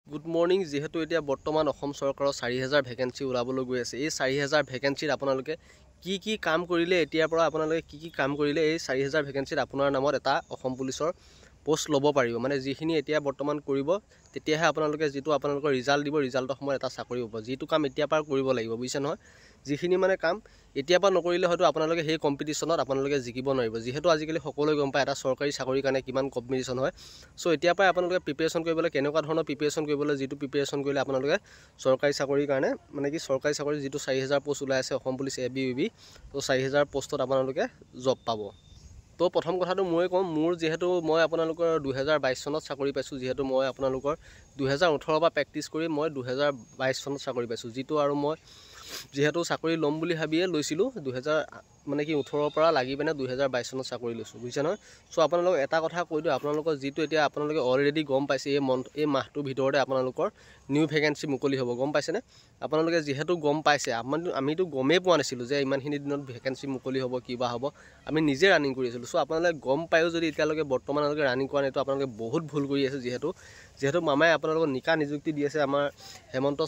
Good morning যেহেতু এতিয়া বৰ্তমান অসম চৰকাৰৰ 4000 ভেকেন্সি ওলাবলৈ গৈ আছে এই 4000 ভেকেন্সিত আপোনালোকে কি কাম কৰিলে এতিয়াৰ পৰা আপোনালোকে কি কাম কৰিলে এই 4000 ভেকেন্সিত আপোনাৰ নামত এটা অসম পুলিচৰ পোষ্ট ল'ব পাৰিব মানে যিখিনি এতিয়া বৰ্তমান কৰিব তেতিয়াহে আপোনালোকে যেটো আপোনালোকৰ ৰিজাল্ট দিব ৰিজাল্টৰ সময়ত এটা চাকৰি হ'ব যেটো কাম এতিয়া পাৰ কৰিব লাগিব বুজিছে নহয় যিখিনি মানে কাম এতিয়া পা নকৰিলে হয়তো আপোনালোকে সেই কম্পিটিশনত আপোনালোকে জিকিব নোৱাৰিব যেহেতু আজিকালি সকলোৱে গম পায় এটা চৰকাৰী চাকৰিৰ কাৰণে কিমান কম্পিটিশন হয় সো এতিয়া পা আপোনালোকে প্ৰিপাৰেচন কৰিবলৈ কেনেকুৱা ধৰণৰ প্ৰিপাৰেচন কৰিবলৈ যেটো প্ৰিপাৰেচন কৰিলে আপোনালোকে চৰকাৰী চাকৰিৰ কাৰণে মানে কি চৰকাৰী চাকৰি যেটো 4000 পোষ্ট ওলাই আছে অসম পুলিচ এবিইবি তো 4000 পোষ্টত আপোনালোকে জব পাব তো প্ৰথম কথাটো মই কম মোৰ যেহেতু মই আপোনালোকৰ 2022 চনত চাকৰি পাইছো যেহেতু মই আপোনালোকৰ 2018 পৰা প্ৰেক্টিছ কৰি মই 2022 চনত চাকৰি পাইছো যেটো আৰু মই যেহেতু চাকৰি লম বুলি ভাবিয়ে লৈছিলো 2000 মানে কি 18 পৰা লাগি বেনে 2022 চনত চাকৰি লৈছো বুজিছে নহয় সো আপোনালোক এটা কথা কৈ দিও আপোনালোকৰ যেটো এতিয়া আপোনালোকে অলৰেডি গম পাইছে এই মাহটোৰ ভিতৰতে আপোনালোকৰ নিউ ভেকেন্সি মুকলি হ'ব গম পাইছেনে আপোনালোকে যেহেতু গম পাইছে আমিতো গমেই পোৱা নাছিলো যে ইমানখিনি দিনত ভেকেন্সি মুকলি হ'ব কিবা হ'ব আমি নিজে ৰানিং কৰি আছিলো সো আপোনালোকে গম পায়ো যদি এতিয়ালৈকে বৰ্তমানলৈকে ৰানিং কৰা নাইতো আপোনালোকে বহুত ভুল কৰি আছে যেহেতু মামাই আপোনালোকক নিকা নিযুক্তি দি আছে আমাৰ হেমন্ত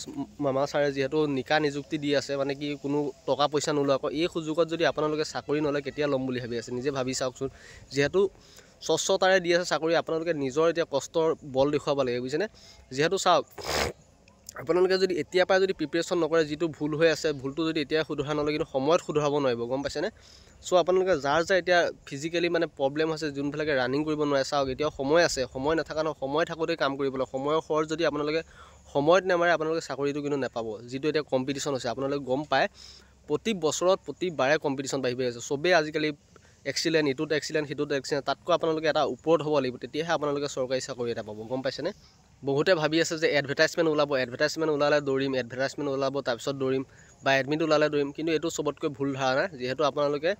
মামা ছাৰে যেহেতু নিকা নিযুক্তি দি আছে মানে কি কোনো টকা পইচা নোলোৱাকৈ এই সুযোগত যদি আপোনালোকে চাকৰি নলয় কেতিয়া লম বুলি ভাবি আছে নিজে ভাবি চাওকচোন যেহেতু স্বচ্ছতাৰে দি আছে চাকৰি আপোনালোকে নিজৰ এতিয়া কষ্টৰ বল দেখুৱাব লাগে বুজিছেনে যেহেতু চাওক আপোনালোকে যদি এতিয়া পাই যদি প্ৰিপাৰেচন নকৰে যেটো ভুল হৈ আছে ভুলটো যদি এতিয়া শুধৰা নলয় কিন্তু সময়ত শুধৰাব নোৱাৰিব গম পাইছেনে সো আপোনালোকে যাৰ এতিয়া ফিজিক্যালি মানে প্ৰবলেম আছে যোনফালে ৰানিং কৰিব নোৱাৰে চাওক এতিয়া সময় আছে সময় নাথাকা ন সময় থাকোতে কাম কৰিবলৈ সময়ৰ খৰ যদি আপোনালোকে সময়ত নেমাৰে আপোনালোকে চাকৰিটো কিন্তু নেপাব যেটো এতিয়া কম্পিটিশন আছে আপোনালোকে গম পায় প্ৰতি বছৰত প্ৰতিবাৰে কম্পিটিশন বাঢ়ি আছে সবে আজিকালি এক্সিলেন্ট ইটুত এক্সিলেন্ট হিটুত এক্সিলেন্ট তাতকৈ আপোনালোকে এটা ওপৰত হ'ব লাগিব তেতিয়াহে আপোনালোকে চৰকাৰী চাকৰি এটা পাব গম পাইছেনে বহুতে ভাবি আছে যে এডভাৰটাইজমেন্ট ওলালে দৌৰিম এডভাৰটাইজমেন্ট ওলাব তাৰ পিছত দৌৰিম বা এডমিট ওলালে দৌৰিম কিন্তু এটো সবতকৈ ভুল ধাৰণা যেহেতু আপোনালোকে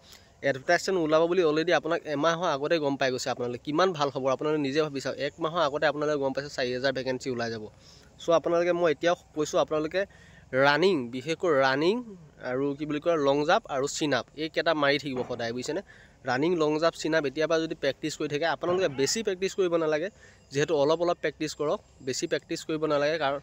এডভাৰটাইজমেন্ট ওলাব বুলি অলৰেডি আপোনাক এমাহৰ আগতে গম পাই গৈছে আপোনালোকে কিমান ভাল খবৰ আপোনালোকে নিজে ভাবি চাওক এক মাহৰ আগতে আপোনালোকে গম পাইছে 4000 ভেকেন্সি ওলাই যাব সো আপোনালোকে মই এতিয়াও কৈছো আপোনালোকে ৰানিং বিশেষকৈ ৰানিং আৰু কি বুলি কয় লং জাম্প আৰু চিন আপ এই কেটা মাৰি থাকিব সদায় বুজিছেনে ৰানিং লং জাম্প চিন আপ এতিয়াবা যদি প্ৰেক্টিছ কৰি থাকে আপোনালোকে বেছি প্ৰেক্টিছ কৰিব নালাগে যেহেতু অলপ প্ৰেক্টিছ কৰক বেছি প্ৰেক্টিছ কৰিব নালাগে কাৰণ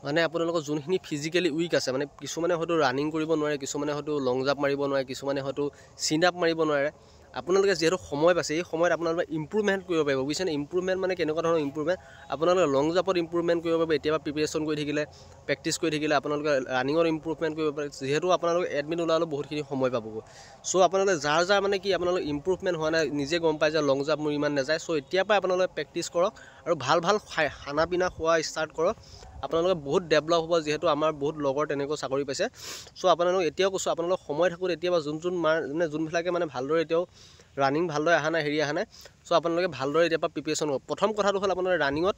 মানে আপোনালোকৰ যোনখিনি ফিজিক্যালি উইক আছে মানে কিছুমানে হয়তো ৰানিং কৰিব নোৱাৰে কিছুমানে হয়তো লং জাম্প মাৰিব নোৱাৰে কিছুমানে হয়তো চিন আপ মাৰিব নোৱাৰে আপোনালোকে যেহেতু সময় পাইছে এই সময়ত আপোনালোকে ইমপ্ৰুভমেন্ট কৰিব পাৰিব বুজিছেনে ইমপ্ৰুভমেন্ট মানে কেনেকুৱা ধৰণৰ ইমপ্ৰুভমেন্ট আপোনালোকে লং জাম্পত ইমপ্ৰুভমেন্ট কৰিব পাৰিব এতিয়াবা প্ৰিপাৰেচন কৰি থাকিলে প্ৰেক্টিছ কৰি থাকিলে আপোনালোকে ৰানিঙৰ ইমপ্ৰুভমেন্ট কৰিব পাৰিব যেহেতু আপোনালোকে এডমিট ওলালে বহুতখিনি সময় পাব সো আপোনালোকে যাৰ মানে কি আপোনালোকে ইমপ্ৰুভমেন্ট হোৱা নাই নিজে গম পায় যে লং জাম্প মোৰ ইমান নাযায় সো এতিয়া পৰা আপোনালোকে প্ৰেক্টিছ কৰক আৰু ভাল খানা পিনা খোৱা ষ্টাৰ্ট কৰক আপোনালোকে বহুত ডেভেলপ হ'ব যেহেতু আমাৰ বহুত লগৰ তেনেকৈ চাকৰি পাইছে সো আপোনালোক এতিয়াও কৈছো আপোনালোক সময় থাকোতে এতিয়াবা মানে যোনফালে মানে ভালদৰে এতিয়াও ৰানিং ভালদৰে আহা নাই হেৰি আহা নাই সো আপোনালোকে ভালদৰে এতিয়াবা প্ৰিপাৰেচন কৰক প্ৰথম কথাটো হ'ল আপোনালোকে ৰানিঙত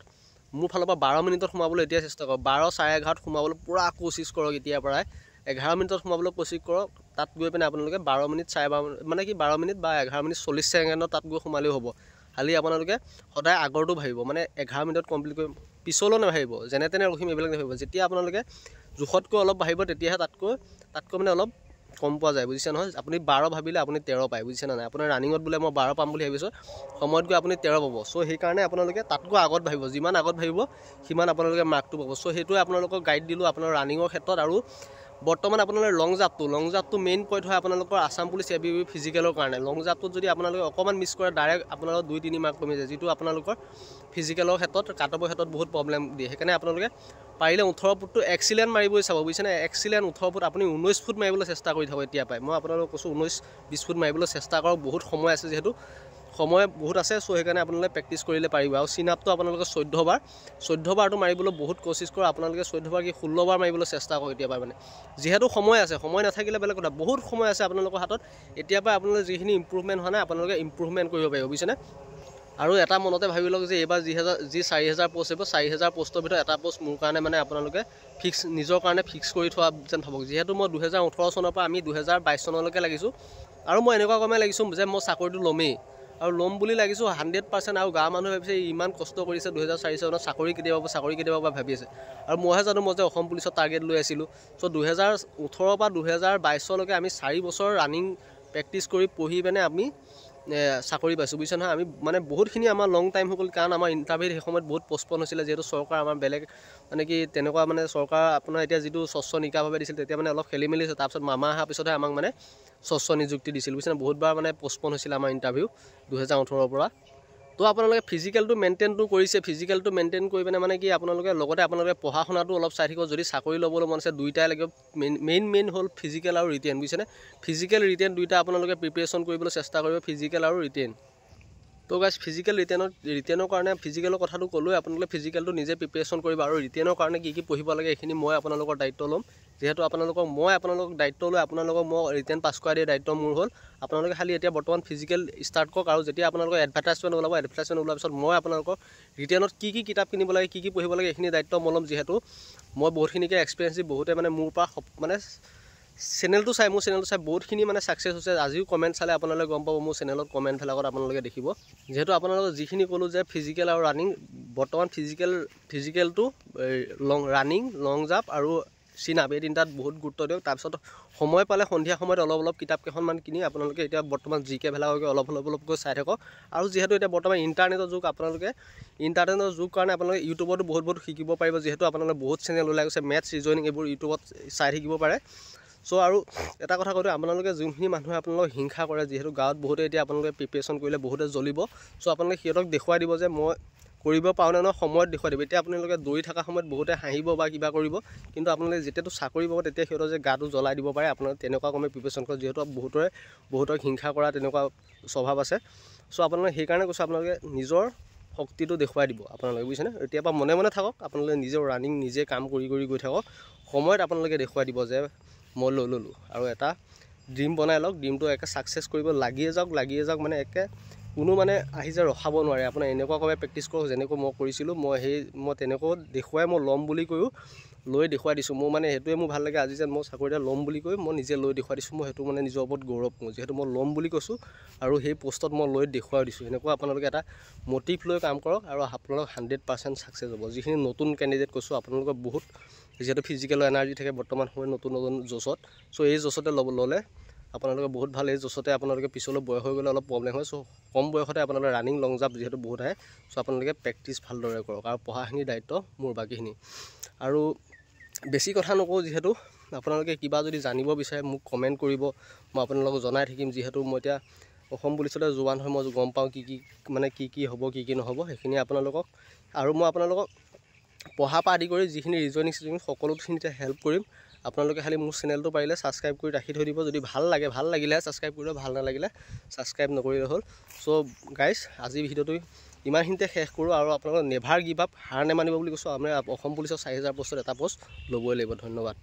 মোৰ ফালৰ পৰা 12 মিনিটত সোমাবলৈ এতিয়া চেষ্টা কৰক 12 11:30 সোমাবলৈ পুৰা কোচিছ কৰক এতিয়া পৰাই 11 মিনিটত সোমাবলৈ কোচিছ কৰক তাত গৈ পেনে আপোনালোকে 12 মিনিট 12 মানে কি 12 মিনিট বা 11 মিনিট 40 ছেকেণ্ডত তাত গৈ সোমালেও হ'ব খালি আপোনালোকে সদায় আগৰটো ভাবিব মানে 11 মিনিটত কমপ্লিট কৰি পিছলৈ নাভাবিব যেনে তেনে ৰখিম এইবিলাক নাভাবিব যেতিয়া আপোনালোকে জুখতকৈ অলপ ভাবিব তেতিয়াহে তাতকৈ মানে অলপ কম পোৱা যায় বুজিছে নহয় আপুনি 12 ভাবিলে আপুনি 13 পায় বুজিছে না আপোনাৰ ৰানিঙত বুলে মই 12 পাম বুলি ভাবিছো সময়ত গৈ আপুনি 13 পাব সো সেই কাৰণে আপোনালোকে তাতকৈ আগত ভাবিব যিমান আগত ভাবিব সিমান আপোনালোকে মাৰ্কটো পাব সো হেতুৱে আপোনালোকক গাইড দিলো আপোনাৰ ৰানিঙৰ ক্ষেত্ৰত আৰু বৰ্তমান আপোনালোকৰ লং জাম্পটো মেইন পইণ্ট হয় আপোনালোকৰ আসাম পুলিচ এবিবি ফিজিকেলৰ কাৰণে লং জাম্পটো যদি আপোনালোকে অকমান মিছ কৰে ডাইৰেক্ট আপোনালোকৰ 2-3 মাৰ্ক কমি যায় যেটো আপোনালোকৰ ফিজিকেলৰ ক্ষেত্ৰত কাটঅফৰ ক্ষেত্ৰত বহুত প্ৰবলেম দিয়ে সেইকাৰণে আপোনালোকে পাৰিলে 18 ফুটটো এক্সিলেন্ট মাৰিবই চাব বুজিছেনে এক্সিলেন্ট 18 ফুট আপুনি 19 ফুট মাৰিবলৈ চেষ্টা কৰি থাকক এতিয়া পাই মই আপোনালোকক কৈছো 19-20 ফুট মাৰিবলৈ চেষ্টা কৰক বহুত সময় আছে যেহেতু সময় বহুত আছে সো সেইকাৰণে আপোনালোকে প্ৰেক্টিছ কৰিলে পাৰিব আৰু চিন আপটো আপোনালোকে 14 বাৰটো মাৰিবলৈ বহুত কোচিছ কৰক আপোনালোকে 14 বাৰ কি 16 বাৰ মাৰিবলৈ চেষ্টা কৰক এতিয়া পাই মানে যেহেতু সময় আছে সময় নাথাকিলে বেলেগ কথা বহুত সময় আছে আপোনালোকৰ হাতত এতিয়া পাই আপোনালোকে যিখিনি ইমপ্ৰুভমেন্ট হোৱা নাই আপোনালোকে ইমপ্ৰুভমেন্ট কৰিব পাৰিব বুজিছেনে আৰু এটা মনতে ভাবি লওক যে এবাৰ যি 4000 পোষ্ট হ'ব 4000 পোষ্টৰ ভিতৰত এটা পোষ্ট মোৰ কাৰণে মানে আপোনালোকে ফিক্স নিজৰ কাৰণে ফিক্স কৰি থোৱা যেন ভাবক যেহেতু মই 2018 চনৰ পৰা আমি 2022 চনলৈকে লাগিছো আৰু মই এনেকুৱা কমে লাগিছো যে মই চাকৰিটো লমেই আৰু লম বুলি লাগিছো 100% আৰু গাঁৱৰ মানুহে ভাবিছে ইমান কষ্ট কৰিছে 2004 চনত চাকৰি কেতিয়াবা ভাবি আছে আৰু মইহে জানো মই যে অসম পুলিচৰ টাৰ্গেট লৈ আছিলো সো 2018 পৰা 2022 লৈকে আমি 4 বছৰ ৰানিং প্ৰেক্টিছ কৰি পঢ়ি বেনে আমি চাকৰি পাইছোঁ বুজিছে নহয়। আমি মানে বহুতখিনি আমাৰ লং টাইম হৈ গ'ল, কাৰণ আমাৰ ইণ্টাৰভিউত সেই সময়ত বহুত পষ্টপন হৈছিলে, যিহেতু চৰকাৰ আমাৰ বেলেগ মানে কি তেনেকুৱা মানে চৰকাৰ আপোনাৰ এতিয়া যিটো স্বচ্ছ নিকাভাৱে দিছিল তেতিয়া মানে অলপ খেলি মেলি হৈছে। তাৰপিছত মামা অহাৰ পিছতহে আমাক মানে স্বচ্ছ নিযুক্তি দিছিল বুজিছে নহয়। বহুতবাৰ মানে পষ্টপন হৈছিলে আমাৰ ইণ্টাৰভিউ 2018 পৰা। তো আপোনালোকে ফিজিকেলটো মেইনটেইনটো কৰিছে, ফিজিকেলটো মেইনটেইন কৰি পিনে মানে কি আপোনালোকে লগতে আপোনালোকে পঢ়া শুনাটো অলপ চাই থাকিব। যদি চাকৰি ল'বলৈ মন আছে দুইটাই লাগিব, মেইন হ'ল ফিজিকেল আৰু ৰিটেন বুজিছেনে। ফিজিকেল ৰিটেন দুইটা আপোনালোকে প্ৰিপেৰেশ্যন কৰিবলৈ চেষ্টা কৰিব, ফিজিকেল আৰু ৰিটেন। তো গাইজ ফিজিকেল ৰিটেনৰ কাৰণে ফিজিকেলৰ কথাটো ক'লোৱে, আপোনালোকে ফিজিকেলটো নিজে প্ৰিপেৰেশ্যন কৰিব, আৰু ৰিটেনৰ কাৰণে কি কি পঢ়িব লাগে এইখিনি মই আপোনালোকৰ দায়িত্ব ল'ম। যিহেতু মই আপোনালোকক দায়িত্ব লৈ আপোনালোকক মই ৰিটেন পাছ কৰাই দিয়া দায়িত্ব মোৰ হ'ল। আপোনালোকে খালি এতিয়া বৰ্তমান ফিজিকেল ষ্টাৰ্ট কৰক, আৰু যেতিয়া আপোনালোকৰ এডভাৰটাইজমেণ্ট ওলাব, এডভাৰটাইজমেণ্ট ওলোৱাৰ পিছত মই আপোনালোকক ৰিটেনত কি কি কিতাপ কিনিব লাগে, কি কি পঢ়িব লাগে এইখিনি দায়িত্ব মই ল'ম। যিহেতু মই বহুতখিনিকে এক্সপিৰিয়েঞ্চ দি বহুতে মানে মোৰ পৰা মানে চেনেলটো চাই, মোৰ চেনেলটো চাই বহুতখিনি মানে ছাকচেছ হৈছে। আজিও কমেণ্ট চালে আপোনালোকে গম পাব, মোৰ চেনেলত কমেণ্টবিলাকত আপোনালোকে দেখিব। যিহেতু আপোনালোকক যিখিনি ক'লোঁ যে ফিজিকেল আৰু ৰানিং, বৰ্তমান ফিজিকেলটো ৰানিং, লং জাম্প আৰু চিনাপ এই তিনিটাত বহুত গুৰুত্ব দিয়ক। তাৰপিছত সময় পালে সন্ধিয়া সময়ত অলপ কিতাপ কেইখনমান কিনি আপোনালোকে এতিয়া বৰ্তমান জিকে ভেলাগৈ অলপকৈ চাই থাকক। আৰু যিহেতু এতিয়া বৰ্তমান ইণ্টাৰনেটৰ যুগ, আপোনালোকে ইণ্টাৰনেটৰ যুগ কাৰণে আপোনালোকে ইউটিউবতো বহুত শিকিব পাৰিব। যিহেতু আপোনালোকে বহুত চেনেল ওলাই গৈছে, মেথছ ৰিজনিং এইবোৰ ইউটিউবত চাই থাকিব পাৰে। চ' আৰু এটা কথা কৈছোঁ, আপোনালোকে যোনখিনি মানুহে আপোনালোকক হিংসা কৰে, যিহেতু গাঁৱত বহুতে এতিয়া আপোনালোকে প্ৰিপেৰেশ্যন কৰিলে বহুতে জ্বলিব। চ' আপোনালোকে সিহঁতক দেখুৱাই দিব যে মই কৰিব পাৰোঁ নে সময়ত দেখুৱাই দিব। এতিয়া আপোনালোকে দৌৰি থকা সময়ত বহুতে হাঁহিব বা কিবা কৰিব, কিন্তু আপোনালোকে যেতিয়াতো চাকৰি পাব তেতিয়া সিহঁতৰ যে গাটো জ্বলাই দিব পাৰে। আপোনালোকে তেনেকুৱা কমে প্ৰিপেৰেশ্যন কৰে, যিহেতু বহুতক হিংসা কৰা তেনেকুৱা স্বভাৱ আছে। চ' আপোনালোকে সেইকাৰণে কৈছোঁ, আপোনালোকে নিজৰ শক্তিটো দেখুৱাই দিব আপোনালোকে বুজিছেনে। এতিয়াৰ পৰা মনে থাকক, আপোনালোকে নিজৰ ৰানিং নিজে কাম কৰি গৈ থাকক, সময়ত আপোনালোকে দেখুৱাই দিব যে মই ল'লোঁ। আৰু এটা ড্ৰিম বনাই লওক, ড্ৰিমটো একে ছাকচেছ কৰিব লাগিয়ে যাওক মানে একে কোনো মানে আহি যে ৰখাব নোৱাৰে। আপোনাৰ এনেকুৱাকৈ প্ৰেক্টিছ কৰক যেনেকৈ মই কৰিছিলোঁ। মই তেনেকৈ দেখুৱাই মই ল'ম বুলি কৈও লৈ দেখুৱাই দিছোঁ। মোৰ মানে সেইটোৱে মোৰ ভাল লাগে, আজি যে মই চাকৰি এটা ল'ম বুলি কৈ মই নিজে লৈ দেখুৱাই দিছোঁ। মই সেইটো মানে নিজৰ ওপৰত গৌৰৱ কৰোঁ, যিহেতু মই ল'ম বুলি কৈছোঁ আৰু সেই পষ্টত মই লৈ দেখুৱাই দিছোঁ। এনেকুৱা আপোনালোকে এটা মটিভ লৈ কাম কৰক আৰু আপোনালোক 100% ছাকচেছ হ'ব। যিখিনি নতুন কেণ্ডিডেট কৈছোঁ, আপোনালোকৰ বহুত যিহেতু ফিজিকেলৰ এনাৰ্জি থাকে বৰ্তমান সময়ত নতুন জছত। চ' এই জছতে ল'লে আপোনালোকে বহুত ভাল। এই জছতে আপোনালোকে পিছলৈ বয়স হৈ গ'লে অলপ প্ৰব্লেম হয়। চ' কম বয়সতে আপোনালোকে ৰানিং, লং জাম্প যিহেতু বহুত আহে, চ' আপোনালোকে প্ৰেক্টিছ ভালদৰে কৰক। আৰু পঢ়াখিনিৰ দায়িত্ব মোৰ বাকীখিনি। আৰু বেছি কথা নকওঁ, যিহেতু আপোনালোকে কিবা যদি জানিব বিচাৰে মোক কমেণ্ট কৰিব, মই আপোনালোকক জনাই থাকিম। যিহেতু মই এতিয়া অসম পুলিচতে জোৱান হয়, মই গম পাওঁ কি হ'ব কি নহ'ব সেইখিনি আপোনালোকক। আৰু মই আপোনালোকক পঢ়া পৰা আদি কৰি যিখিনি ৰিজনিং সকলোখিনিতে হেল্প কৰিম। আপোনালোকে খালি মোৰ চেনেলটো পাৰিলে ছাবস্ক্ৰাইব কৰি ৰাখি থৈ দিব। যদি ভাল লাগিলেহে ছাবস্ক্ৰাইব কৰিব, ভাল নালাগিলে ছাবস্ক্ৰাইব নকৰিলে হ'ল। চ' গাইজ আজিৰ ভিডিঅ'টো ইমানখিনিতে শেষ কৰোঁ। আৰু আপোনালোকক নেভাৰ গিভ আপ, হাৰ নেমানিব বুলি কৈছোঁ। আমি অসম পুলিচৰ 4000 পষ্টত এটা পষ্ট ল'বই লাগিব। ধন্যবাদ।